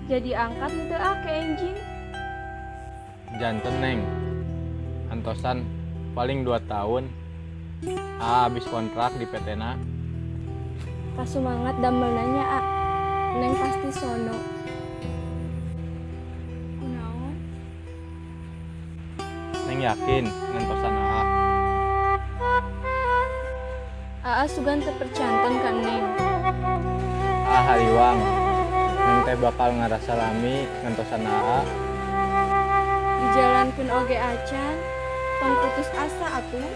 Jadi angkat henteu ke enjing. Janten Neng, antosan paling 2 tahun. Habis kontrak di PT-na. Kasumangat damelnanya Neng pasti sono. Kunaon? Neng yakin ngantosan Sugan terpercanton kan Neng. haliwang. Neng teh bakal ngarasa lami ngantosan Dijalankeun oge acan, tong putus asa atuh.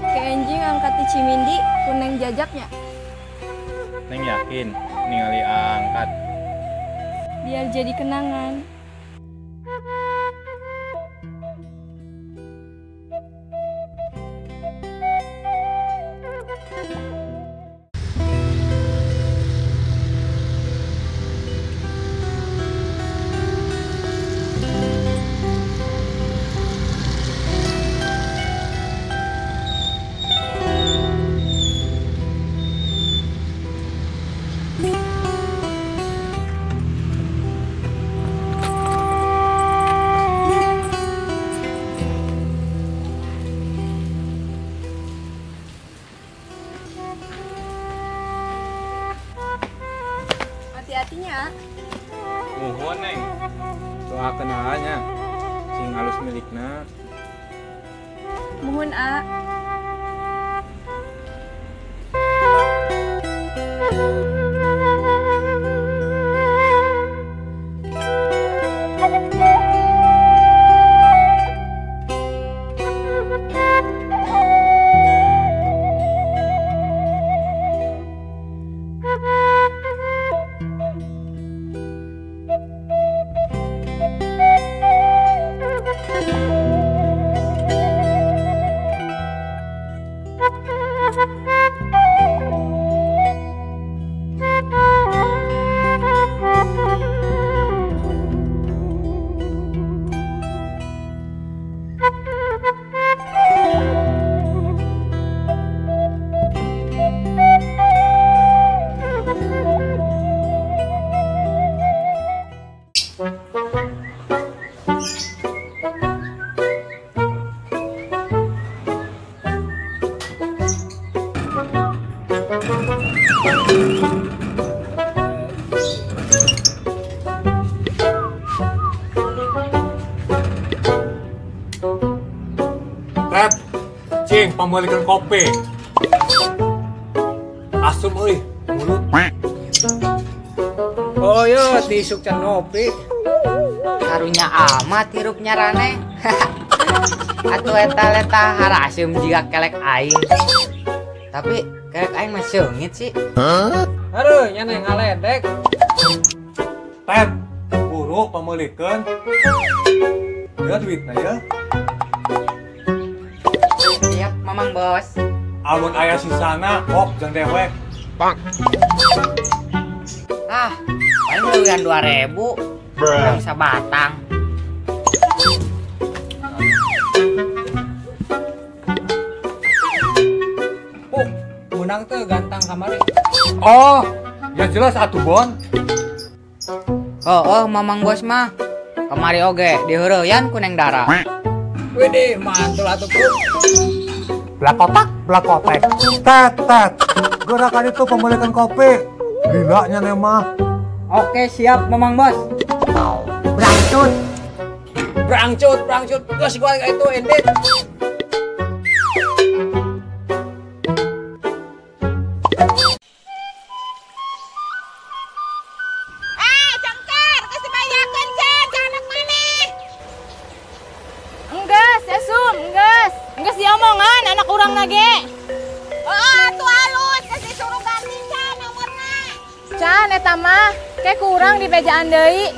Ke enjing angkat di Cimindi ku Neng jajaknya. Neng yakin ningali angkat. Biar jadi kenangan. Hati-hatinya. Muhun Neng. Doakeun nya. Sing halus milikna. Muhun Cing, pamulikeun kopi. Asum euy, mulut. Oh yo, tisuk can ngopi. Karunya amat hirupnya Rane. Atuh eta harasem jiga kelek aing. Tapi kelek aing mah seungit sih. Aduh, nya neng ngaledek. Tet, buru pamulikeun. Ya duitna ya. Siap, Mamang Bos. Amun aya sisana, kok jeung dewek. Paling luwihan 2.000. Udah bisa batang. Menang tuh gantang kamari. Oh, ya jelas atuh Bon. Oh, Mamang Bos mah. Kemari oge diheureyan ku Neng Dara. Widih, mantul atuh ku. Blakotek. Tet. Gerakan itu pemulikeun kopi. Gilanya nih mah. Oke, siap Mamang Bos. Berangcut. Geus gua itu endit. Cengker, geus dibayakeun Cen, anak maneh. Enggeus, Sum, enggeus. Enggeus diomongan anak urang nage. Atuh alus, geus disuruh ganti Cen nomorna. Can eta mah ke kurang di bejaan deui.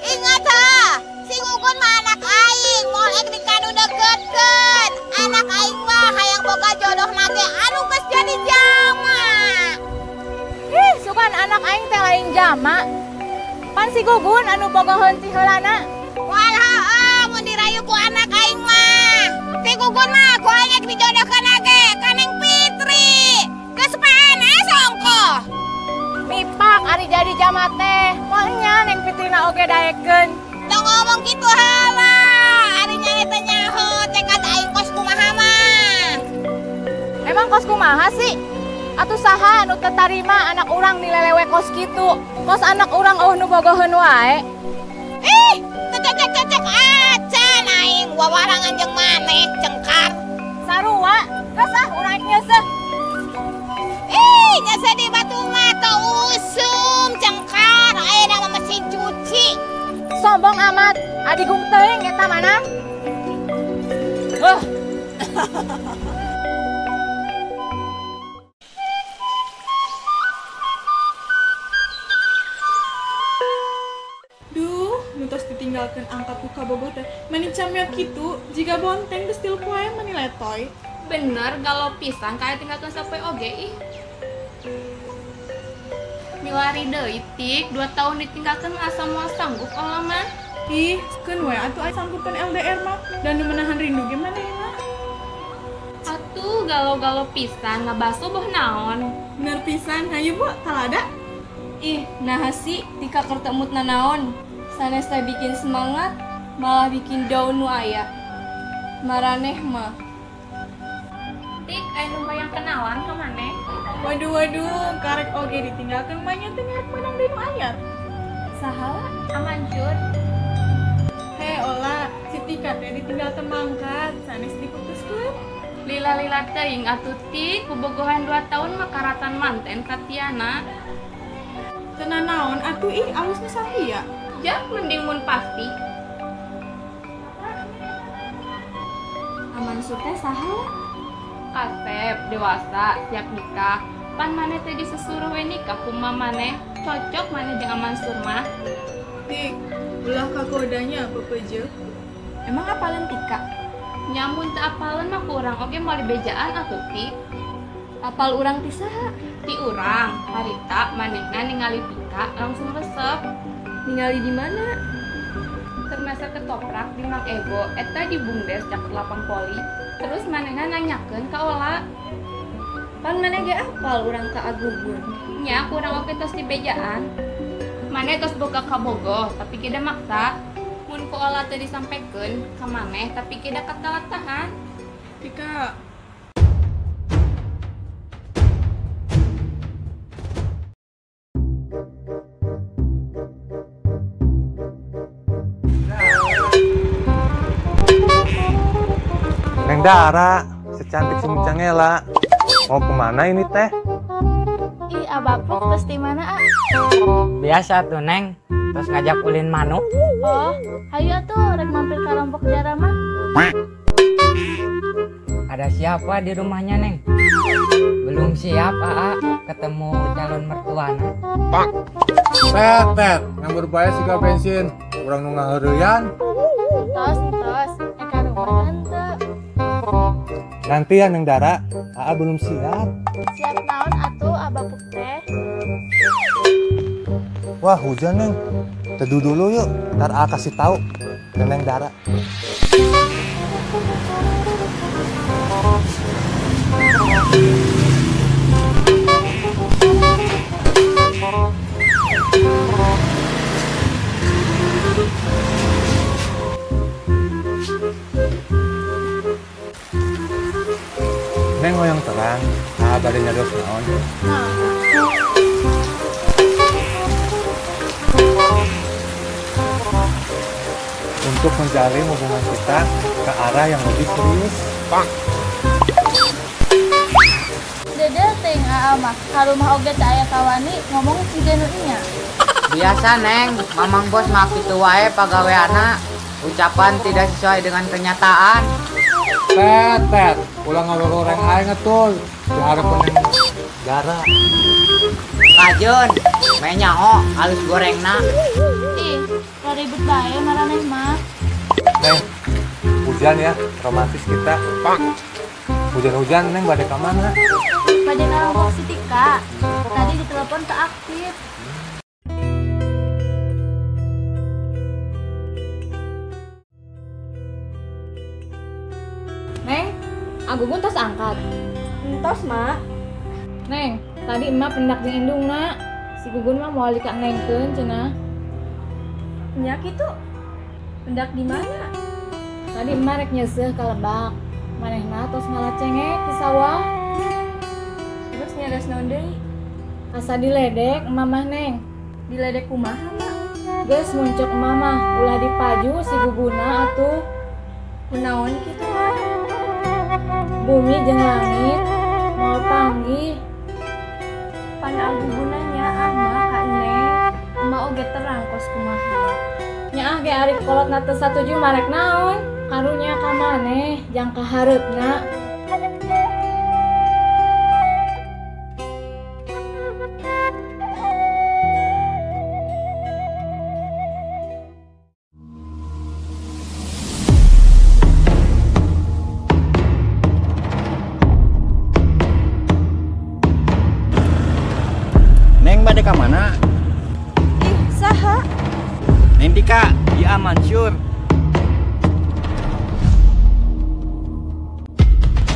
Ingat si Gugun mah anak aing, moal ek dikanu deketkeun. Anak aing mah hayang boga jodoh nage anu geus jadi jama. Sukan anak aing teh lain jama. Pan si Gugun anu boga heuntih heulana. Moal mun dirayu ku anak aing mah. Si Gugun mah ku aing ek dijodohkeun nage ka Neng Fitri. Geus PNS jadi jamat teh. Moalnya Neng Fitrina oge daekeun. Tong ngomong gitu hala. Ari nya teh nyaho teh kata aing kos kumaha mah. Emang kos kumaha sih? Atuh saha anu teu tarima anak urang dilelewe kos kitu? Kos anak urang nu bogoheun wae. Ih, cecek acan aing wawarangan jeung maneh cengkar. Sarua, kasah urang nyeseh. Ih, nyeseh di batu mata usum cengkar aya nama mesin cuci. Sombong amat, adigung teuing eta mana? Duh, nutos ditinggalkan angkat buka bogoh teh. Mani camnya kitu, jika bonteng geus tilu poe mani letoy. Bener, kalau pisang kayak tinggalkan sampai oge ih. Milari deui tik, 2 tahun ditinggalkan asa moal sanggup olah mah. Ih, keun we atuh aya sanggupan LDR mah dan menahan rindu gimana ya? Atuh galau-galau pisang ngabaso boh naon. Bener pisan, hayu Bu, talada. Ih, nah sih tika kertemut nanaon. Sanes teh bikin semangat, malah bikin daun nu aya. Maraneh mah. Tik, aya nu yang kenalan ka maneh. Waduh, karek oge ditinggalkan banyak teh ngarep menang deui nu anyar. Sahala amancur. Hei Ola, si Tika teh ditinggalkan mangkat, sanes diputuskeun. Lila-lila teuing atuh tik, bobogohan 2 tahun mah karatan manten ka Tiana. Cenah naon atuh ih alusna saha ya? Jak mending mun pasti. Amansur teh saha? Kasep, dewasa, siap nikah. Pan maneh teh disusuruh we nikah kumaha maneh. Cocok maneh jeung Amansur mah. Tik, ulah kagodanya pepeje. Emang apalin tika? Nyamun teu apaleun mah ku urang oge moal dibejaan atuh Tik. Apal urang ti saha? Ti urang, harita manehna ningali Tika langsung resep. Ningali di mana? Termasa ketoprak di Mang Ego, eta di Bungdes caket lapang poli. Terus manehna nanyakeun ka Ola. Pan maneh ge apal urang ka agugun. Nya ku urang oge tos dibejaan. Maneh tos boga ka bogoh, tapi kida maksa. Mun ku Ola teu disampekeun ka maneh, tapi kida katalatahan. Tika, Neng Dara, secantik si Muncangela. Mau kemana ini teh? Ih, abapuk terus di mana, ah? Biasa tuh Neng, terus ngajak ulin manuk. Oh, hayu atuh rek mampir ka Lombok Jara mah. Ada siapa di rumahnya Neng? Belum siap Aa, ketemu calon mertuana. Tet, yang berbahaya siga bensin. Urang nu ngaheureyan. Tos, eka rumah henteu. Nanti ya Neng Dara, Aa belum siap. Siap naon atuh abapuk teh? Wah hujan Neng, teduh dulu yuk, ntar Aa kasih tahu ke Neng Dara. Neng yang terang, Aa bade nyados naon. Untuk menjalin hubungan kita ke arah yang lebih serius. Dede ting aa mah, ka rumah oge teh aya kawani ngomong si denunya. Biasa Neng, Mamang Bos mah kitu wae pagaweana. Ucapan tidak sesuai dengan kenyataan. Tet, ulang ngororeng aing ngetul. Diharap Neng Dara. Kajun, meh nyaho alus gorengna. Ih, ribet bae maraneh mah. Neng, hujan ya, romantis kita. Hujan-hujan Neng bade ka mana? Bade ka Lombok si Tika. Tadi ditelepon ke aktif. Neng, agugun tos angkat. Entos, Mak. Neng, tadi emak pendak jeung indungna. Si Si Gugun mah mau alika nengkeun cenah. Nyak itu hendak di mana? Tadi emak rek nyeseuh ka Lebak. Manehna tos ngalacengek di sawah. Terus nyares naon deui? Asa diledek emak mah neng. Diledek kumaha, Mak? Geus muncul emak mah ulah dipaju si Guguna atuh. Kunaon kitu, Mak? Bumi jeung langit moal panggih. Pan agugunanya Mak ka Neng. Emak oge terang kos kumaha. Nyaah ge ari kolotna teu satuju marek naon? Karunya ka maneh jang ka hareupna. Neng bade ka mana? Ih, saha? Neng Tika, dia Mansur.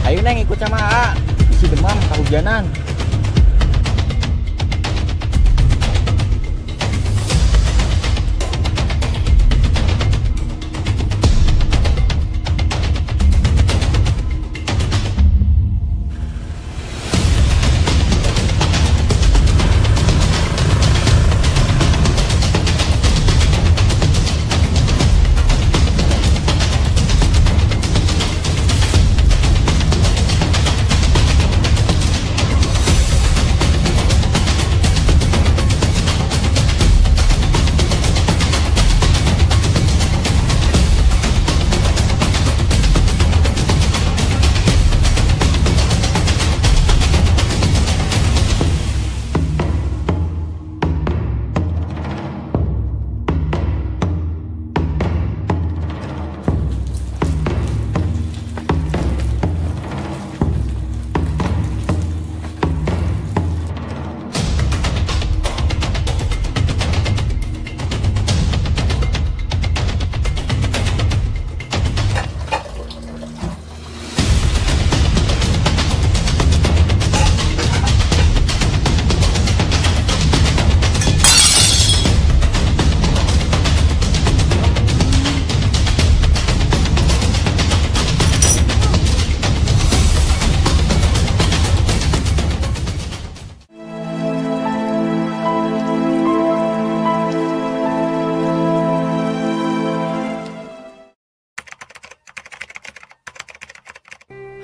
Ayo Neng ikut sama A. Isi demam kehujanan.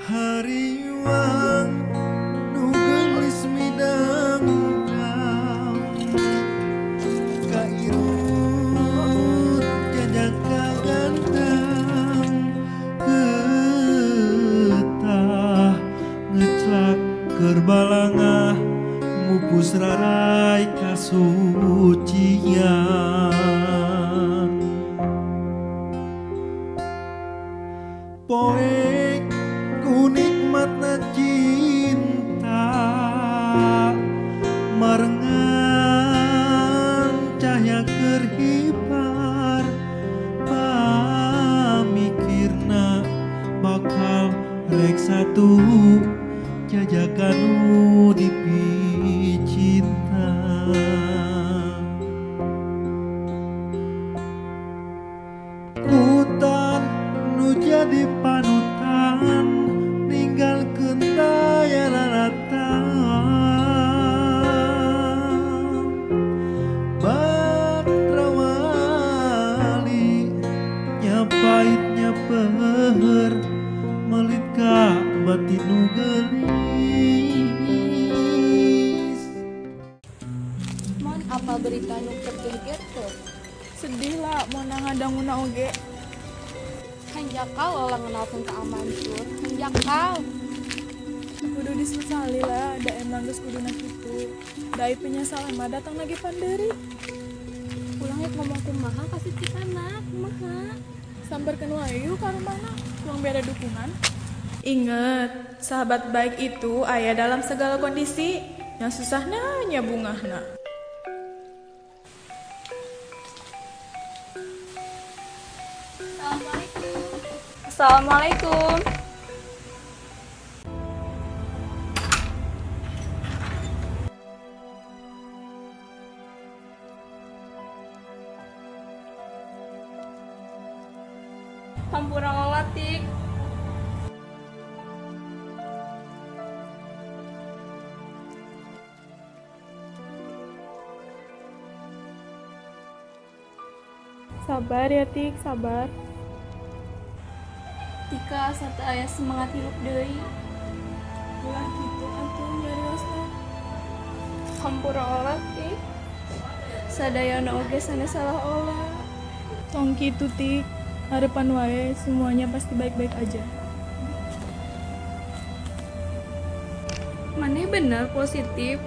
Hariwang nu gelis midang kairut jajak kagantang getah ngeclak kerbalangah mupus rarai kasucian poek kunikmatna cinta marengan cahaya kerhipar pamikirna bakal rek satu jajakan nu dipicinta hutan nu jadi panutan ninggal kentaya raratan batrawali nyapait nyaper melika batin nu gelis. Mon apa berita nu penting gitu? Sedih lah mau nangadanguna oge. Hanjakal orang ngenalkeun ka Amansur. Hanjakal. Kudu disesali lah, da emang geus kuduna kitu. Da penyesalan mah datang lagi panderi. Pulangnya ngomong kumaha kasih cikana, kumaha? Sambarkeun wae yuk ka rumahna, kurang beda dukungan. Ingat, sahabat baik itu aya dalam segala kondisi. Yang susahna nya bungahna. Assalamualaikum. Hampura olah tik. Sabar ya Tik, sabar. Tika satu ayah semangat hidup deui. Ulah gitu atuh nyariosna. Hampura olah tik. Sadayana oge sanes salah olah. Tong kitu Tik, harapan wae semuanya pasti baik-baik aja. Maneh bener positif.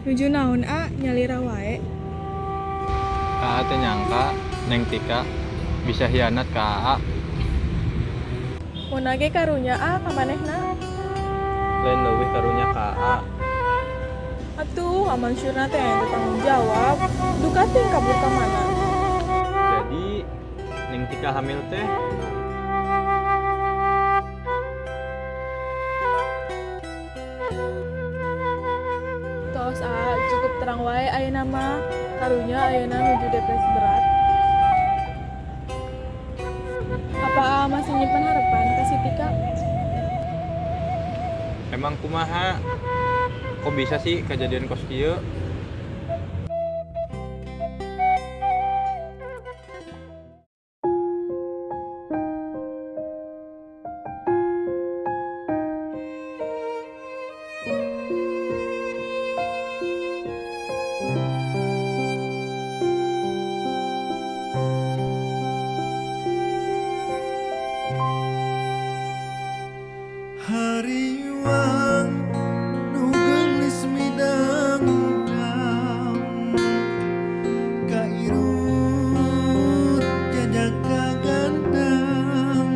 Nuju naon nyalira wae. Aa teh nyangka Neng Tika bisa hianat ka Aa. Mun age karunya ka manehna. Lain leuwih karunya ka Aa. Atuh, aman syurna teh aya tanggung jawab. Duka teh kabur ka mana? Jadi Neng Tika hamil teh Tos cukup terang wae ayeuna mah. Karunya ayeuna nuju depresi berat. Apa masih nyimpen harapan ka si Tika? emang kumaha? Kok bisa sih kejadian kos kieu? Hariwang nu gelis midang dam kairut jajak kagandang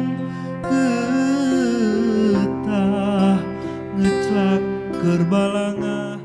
getah ngeclak kerbalangan